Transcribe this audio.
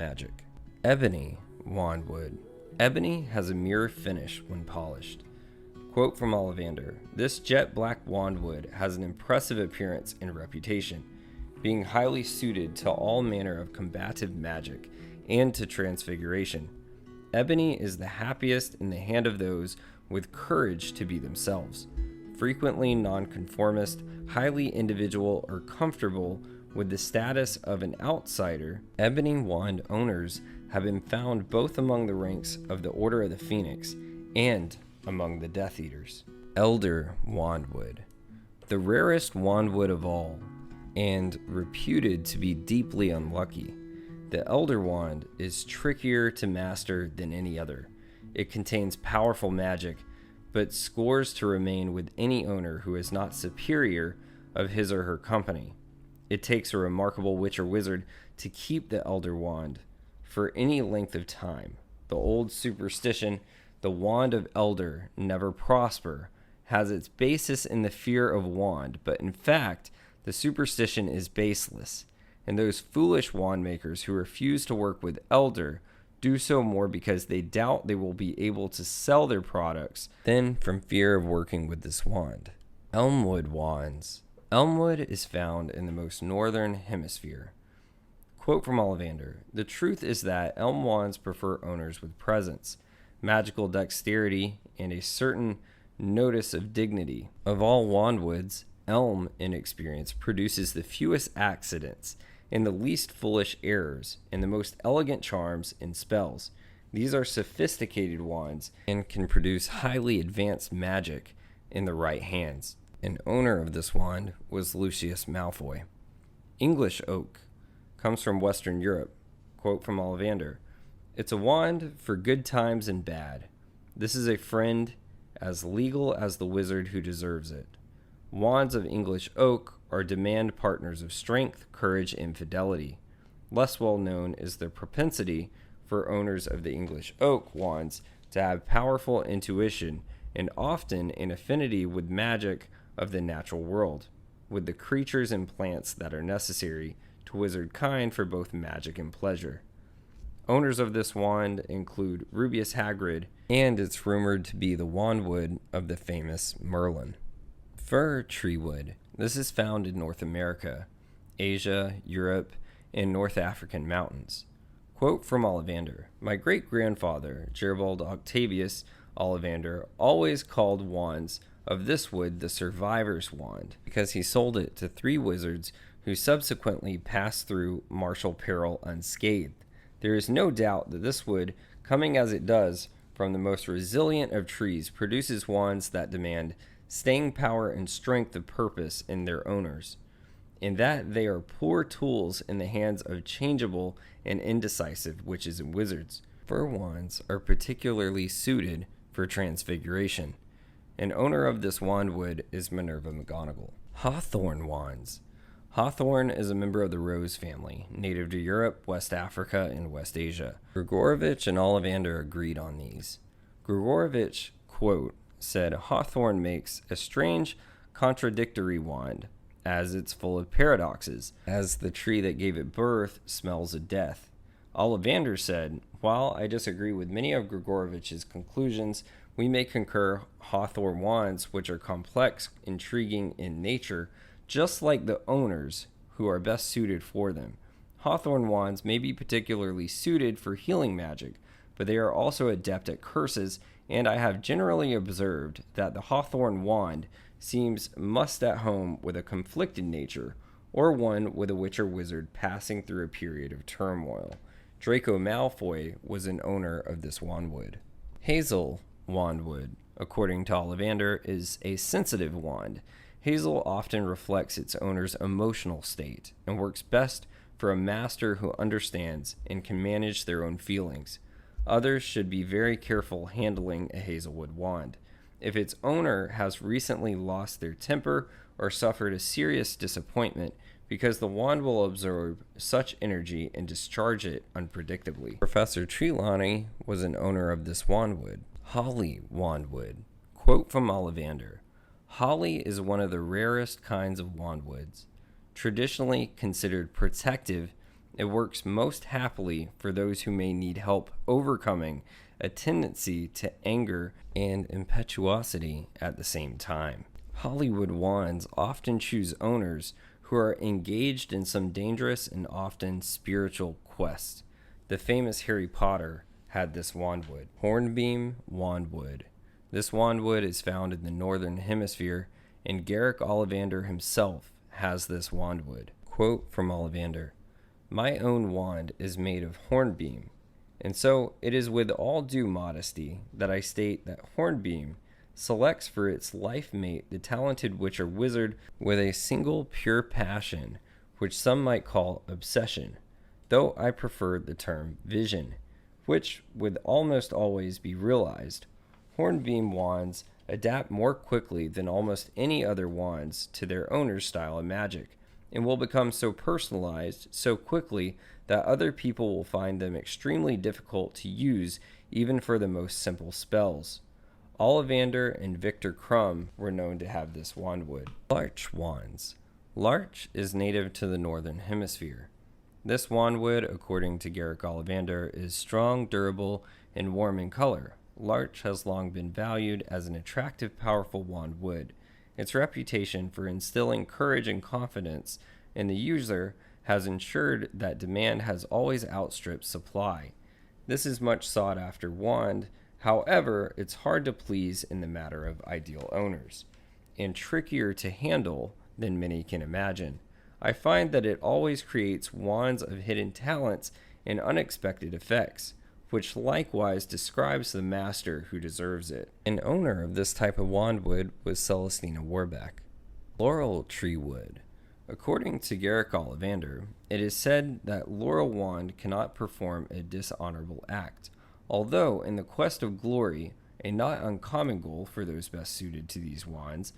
Magic. Ebony wandwood. Ebony has a mirror finish when polished. Quote from Ollivander: "This jet black wandwood has an impressive appearance and reputation, being highly suited to all manner of combative magic and to transfiguration. Ebony is the happiest in the hand of those with courage to be themselves, frequently nonconformist, highly individual, or comfortable with the status of an outsider. Ebony wand owners have been found both among the ranks of the Order of the Phoenix and among the Death Eaters." Elder wandwood. The rarest wandwood of all, and reputed to be deeply unlucky. The elder wand is trickier to master than any other. It contains powerful magic, but scores to remain with any owner who is not superior of his or her company. It takes a remarkable witch or wizard to keep the elder wand for any length of time. The old superstition, "the wand of elder never prosper," has its basis in the fear of wand, but in fact, the superstition is baseless, and those foolish wand makers who refuse to work with elder do so more because they doubt they will be able to sell their products than from fear of working with this wand. Elmwood wands. Elmwood is found in the most northern hemisphere. Quote from Ollivander: "The truth is that elm wands prefer owners with presence, magical dexterity, and a certain notice of dignity. Of all wandwoods, elm, in experience, produces the fewest accidents and the least foolish errors, and the most elegant charms and spells. These are sophisticated wands and can produce highly advanced magic in the right hands." An owner of this wand was Lucius Malfoy. English oak comes from Western Europe. Quote from Ollivander: "It's a wand for good times and bad. This is a friend as legal as the wizard who deserves it. Wands of English oak are demand partners of strength, courage, and fidelity. Less well known is the propensity for owners of the English oak wands to have powerful intuition and often an affinity with magic of the natural world, with the creatures and plants that are necessary to wizard kind for both magic and pleasure. Owners of this wand include Rubeus Hagrid, and it's rumored to be the wandwood of the famous Merlin." Fir tree wood. This is found in North America, Asia, Europe, and North African mountains. Quote from Ollivander: "My great-grandfather, Gerald Octavius Ollivander, always called wands of this wood the survivor's wand, because he sold it to 3 wizards who subsequently passed through martial peril unscathed. There is no doubt that this wood, coming as it does from the most resilient of trees, produces wands that demand staying power and strength of purpose in their owners, in that they are poor tools in the hands of changeable and indecisive witches and wizards. Fir wands are particularly suited for transfiguration. An owner of this wandwood is Minerva McGonagall." Hawthorn wands. Hawthorn is a member of the rose family, native to Europe, West Africa, and West Asia. Grigorovich and Ollivander agreed on these. Grigorovich, quote, said, "Hawthorn makes a strange, contradictory wand, as it's full of paradoxes, as the tree that gave it birth smells of death." Ollivander said, "While I disagree with many of Grigorovich's conclusions, we may concur Hawthorn wands, which are complex, intriguing in nature, just like the owners who are best suited for them. Hawthorn wands may be particularly suited for healing magic, but they are also adept at curses, and I have generally observed that the Hawthorn wand seems must at home with a conflicted nature, or one with a witch or wizard passing through a period of turmoil. Draco Malfoy was an owner of this wandwood." Hazel wandwood, according to Ollivander, is a sensitive wand. Hazel often reflects its owner's emotional state and works best for a master who understands and can manage their own feelings. Others should be very careful handling a hazelwood wand. If its owner has recently lost their temper or suffered a serious disappointment, because the wand will absorb such energy and discharge it unpredictably. Professor Trelawney was an owner of this wandwood. Holly wandwood. Quote from Ollivander: "Holly is one of the rarest kinds of wandwoods. Traditionally considered protective, It works most happily for those who may need help overcoming a tendency to anger and impetuosity at the same time. Hollywood wands often choose owners who are engaged in some dangerous and often spiritual quest. The famous Harry Potter had this wandwood. Hornbeam wandwood. This wandwood is found in the northern hemisphere, and Garrick Ollivander himself has this wandwood. Quote from Ollivander: "My own wand is made of hornbeam, and so it is with all due modesty that I state that hornbeam selects for its life mate the talented witch or wizard with a single pure passion, which some might call obsession, though I prefer the term vision, which would almost always be realized. Hornbeam wands adapt more quickly than almost any other wands to their owner's style of magic, and will become so personalized so quickly that other people will find them extremely difficult to use even for the most simple spells. Ollivander and Victor Crumb were known to have this wandwood." Larch wands. Larch is native to the northern hemisphere. This wandwood, according to Garrick Ollivander, is strong, durable, and warm in color. Larch has long been valued as an attractive, powerful wandwood. Its reputation for instilling courage and confidence in the user has ensured that demand has always outstripped supply. This is much sought after wand. However, it's hard to please in the matter of ideal owners, and trickier to handle than many can imagine. I find that it always creates wands of hidden talents and unexpected effects, which likewise describes the master who deserves it. An owner of this type of wandwood was Celestina Warbeck. Laurel tree wood. According to Garrick Ollivander, it is said that laurel wand cannot perform a dishonorable act, although in the quest of glory, a not uncommon goal for those best suited to these wands,